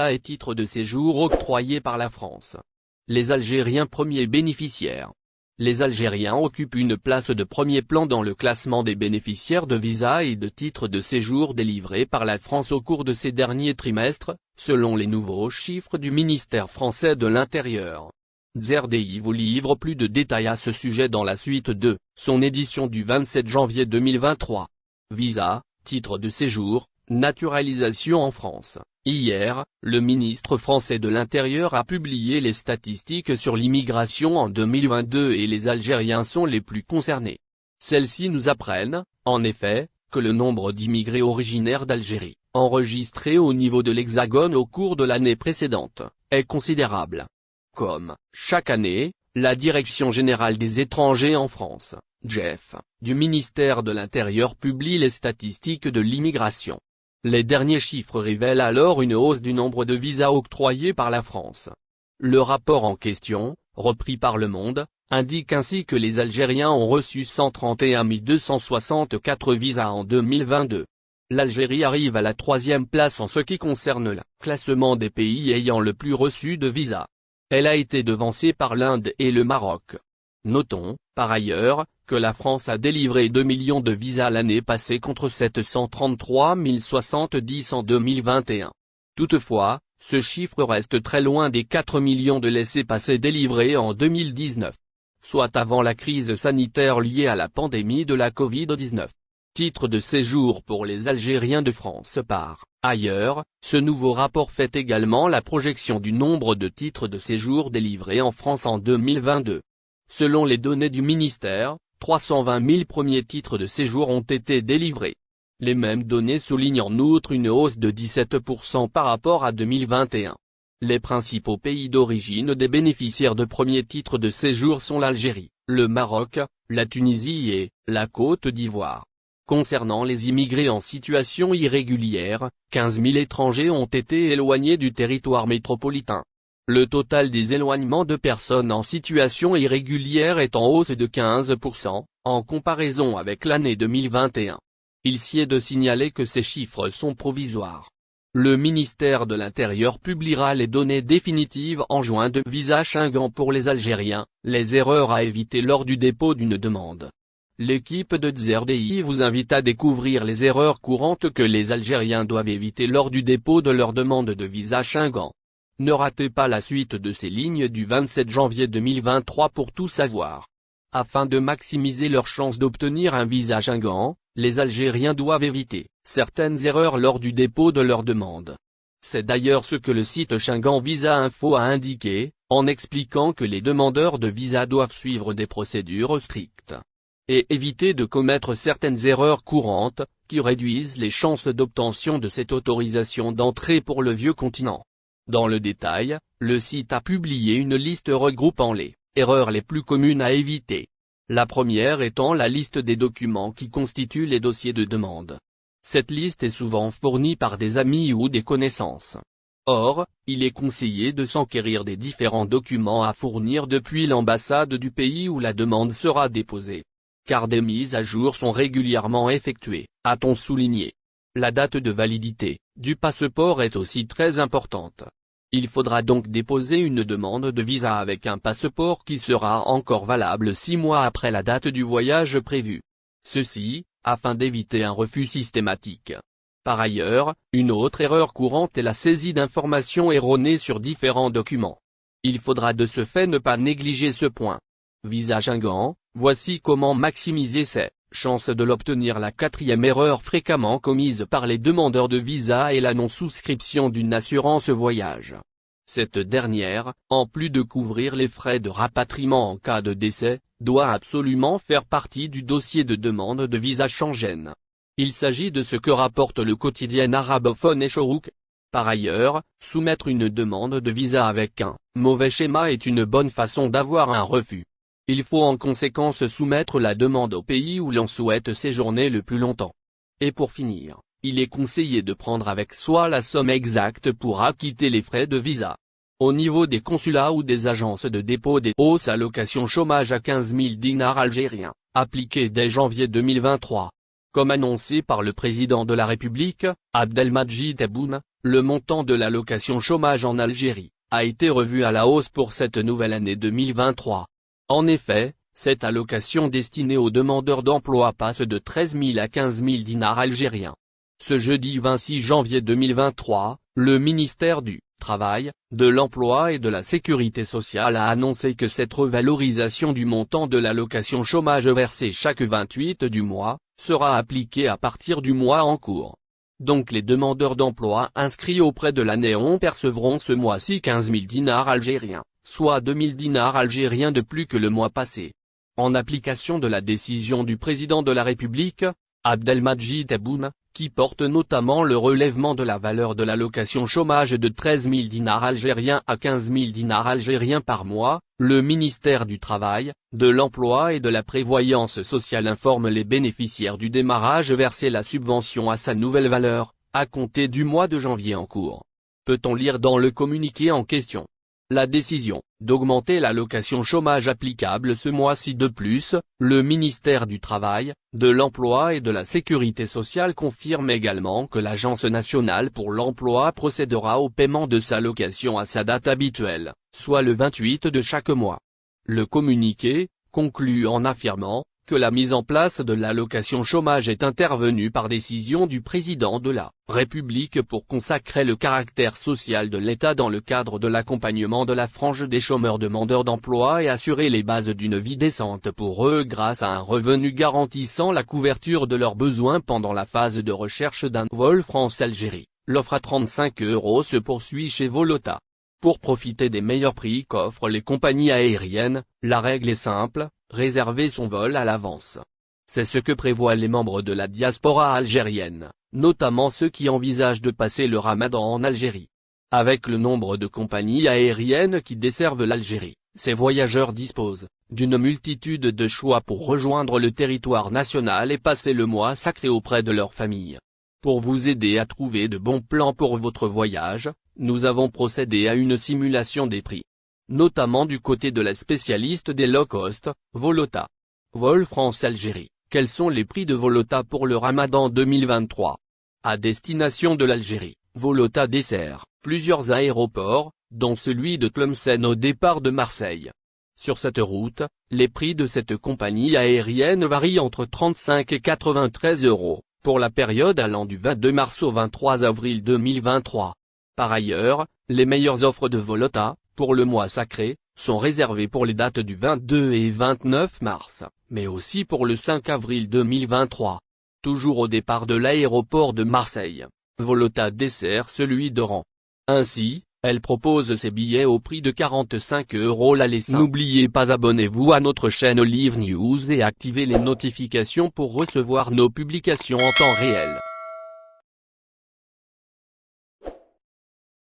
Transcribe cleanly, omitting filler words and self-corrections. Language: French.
visas et titres de séjour octroyés par la France. Les Algériens premiers bénéficiaires. Les Algériens occupent une place de premier plan dans le classement des bénéficiaires de visas et de titres de séjour délivrés par la France au cours de ces derniers trimestres, selon les nouveaux chiffres du ministère français de l'Intérieur. ZRDI vous livre plus de détails à ce sujet dans la suite de son édition du 27 janvier 2023. Visa, titre de séjour, naturalisation en France. Hier, le ministre français de l'Intérieur a publié les statistiques sur l'immigration en 2022 et les Algériens sont les plus concernés. Celles-ci nous apprennent, en effet, que le nombre d'immigrés originaires d'Algérie, enregistrés au niveau de l'Hexagone au cours de l'année précédente, est considérable. Comme, chaque année, la Direction générale des étrangers en France, DGEF, du ministère de l'Intérieur publie les statistiques de l'immigration. Les derniers chiffres révèlent alors une hausse du nombre de visas octroyés par la France. Le rapport en question, repris par Le Monde, indique ainsi que les Algériens ont reçu 131 264 visas en 2022. L'Algérie arrive à la 3e place en ce qui concerne le classement des pays ayant le plus reçu de visas. Elle a été devancée par l'Inde et le Maroc. Notons, par ailleurs, que la France a délivré 2 millions de visas l'année passée contre 733 070 en 2021. Toutefois, ce chiffre reste très loin des 4 millions de laissez-passer délivrés en 2019. Soit avant la crise sanitaire liée à la pandémie de la Covid-19. Titre de séjour pour les Algériens de France par ailleurs, ce nouveau rapport fait également la projection du nombre de titres de séjour délivrés en France en 2022. Selon les données du ministère, 320 000 premiers titres de séjour ont été délivrés. Les mêmes données soulignent en outre une hausse de 17% par rapport à 2021. Les principaux pays d'origine des bénéficiaires de premiers titres de séjour sont l'Algérie, le Maroc, la Tunisie et la Côte d'Ivoire. Concernant les immigrés en situation irrégulière, 15 000 étrangers ont été éloignés du territoire métropolitain. Le total des éloignements de personnes en situation irrégulière est en hausse de 15%, en comparaison avec l'année 2021. Il s'y est de signaler que ces chiffres sont provisoires. Le ministère de l'Intérieur publiera les données définitives en juin de visa Schengen pour les Algériens, les erreurs à éviter lors du dépôt d'une demande. L'équipe de ZRDI vous invite à découvrir les erreurs courantes que les Algériens doivent éviter lors du dépôt de leur demande de visa Schengen. Ne ratez pas la suite de ces lignes du 27 janvier 2023 pour tout savoir. Afin de maximiser leurs chances d'obtenir un visa Schengen, les Algériens doivent éviter certaines erreurs lors du dépôt de leur demande. C'est d'ailleurs ce que le site Schengen Visa Info a indiqué, en expliquant que les demandeurs de visa doivent suivre des procédures strictes et éviter de commettre certaines erreurs courantes, qui réduisent les chances d'obtention de cette autorisation d'entrée pour le vieux continent. Dans le détail, le site a publié une liste regroupant les erreurs les plus communes à éviter. La première étant la liste des documents qui constituent les dossiers de demande. Cette liste est souvent fournie par des amis ou des connaissances. Or, il est conseillé de s'enquérir des différents documents à fournir depuis l'ambassade du pays où la demande sera déposée. Car des mises à jour sont régulièrement effectuées, a-t-on souligné. La date de validité du passeport est aussi très importante. Il faudra donc déposer une demande de visa avec un passeport qui sera encore valable 6 mois après la date du voyage prévu. Ceci, afin d'éviter un refus systématique. Par ailleurs, une autre erreur courante est la saisie d'informations erronées sur différents documents. Il faudra de ce fait ne pas négliger ce point. Visa Schengen, voici comment maximiser ses chances de l'obtenir. La 4e erreur fréquemment commise par les demandeurs de visa est la non-souscription d'une assurance voyage. Cette dernière, en plus de couvrir les frais de rapatriement en cas de décès, doit absolument faire partie du dossier de demande de visa Schengen. Il s'agit de ce que rapporte le quotidien arabophone Eshorouk. Par ailleurs, soumettre une demande de visa avec un mauvais schéma est une bonne façon d'avoir un refus. Il faut en conséquence soumettre la demande au pays où l'on souhaite séjourner le plus longtemps. Et pour finir, il est conseillé de prendre avec soi la somme exacte pour acquitter les frais de visa. Au niveau des consulats ou des agences de dépôt des hausses allocations chômage à 15 000 dinars algériens, appliquées dès janvier 2023. Comme annoncé par le président de la République, Abdelmadjid Tebboune, le montant de l'allocation chômage en Algérie a été revu à la hausse pour cette nouvelle année 2023. En effet, cette allocation destinée aux demandeurs d'emploi passe de 13 000 à 15 000 dinars algériens. Ce jeudi 26 janvier 2023, le ministère du Travail, de l'Emploi et de la Sécurité sociale a annoncé que cette revalorisation du montant de l'allocation chômage versée chaque 28 du mois sera appliquée à partir du mois en cours. Donc les demandeurs d'emploi inscrits auprès de l'ANEON percevront ce mois-ci 15 000 dinars algériens, soit 2 000 dinars algériens de plus que le mois passé. En application de la décision du président de la République, Abdelmadjid Tebboune, qui porte notamment le relèvement de la valeur de l'allocation chômage de 13 000 dinars algériens à 15 000 dinars algériens par mois, le ministère du Travail, de l'Emploi et de la Prévoyance sociale informe les bénéficiaires du démarrage verser la subvention à sa nouvelle valeur, à compter du mois de janvier en cours. Peut-on lire dans le communiqué en question? La décision d'augmenter l'allocation chômage applicable ce mois-ci. De plus, le ministère du Travail, de l'Emploi et de la Sécurité sociale confirme également que l'Agence nationale pour l'emploi procédera au paiement de sa allocation à sa date habituelle, soit le 28 de chaque mois. Le communiqué conclut en affirmant que la mise en place de l'allocation chômage est intervenue par décision du président de la République pour consacrer le caractère social de l'État dans le cadre de l'accompagnement de la frange des chômeurs demandeurs d'emploi et assurer les bases d'une vie décente pour eux grâce à un revenu garantissant la couverture de leurs besoins pendant la phase de recherche d'un vol France-Algérie. L'offre à 35 € se poursuit chez Volota. Pour profiter des meilleurs prix qu'offrent les compagnies aériennes, la règle est simple: réserver son vol à l'avance. C'est ce que prévoient les membres de la diaspora algérienne, notamment ceux qui envisagent de passer le ramadan en Algérie. Avec le nombre de compagnies aériennes qui desservent l'Algérie, ces voyageurs disposent d'une multitude de choix pour rejoindre le territoire national et passer le mois sacré auprès de leur famille. Pour vous aider à trouver de bons plans pour votre voyage, nous avons procédé à une simulation des prix, notamment du côté de la spécialiste des low-cost, Volota. Vol France-Algérie, quels sont les prix de Volota pour le Ramadan 2023? À destination de l'Algérie, Volota dessert plusieurs aéroports, dont celui de Tlemcen au départ de Marseille. Sur cette route, les prix de cette compagnie aérienne varient entre 35 et 93 €, pour la période allant du 22 mars au 23 avril 2023. Par ailleurs, les meilleures offres de Volota, pour le mois sacré, sont réservées pour les dates du 22 et 29 mars, mais aussi pour le 5 avril 2023. Toujours au départ de l'aéroport de Marseille, Volota dessert celui d'Oran. Ainsi, elle propose ses billets au prix de 45 € l'aller. N'oubliez pas, abonnez-vous à notre chaîne Olive News et activez les notifications pour recevoir nos publications en temps réel.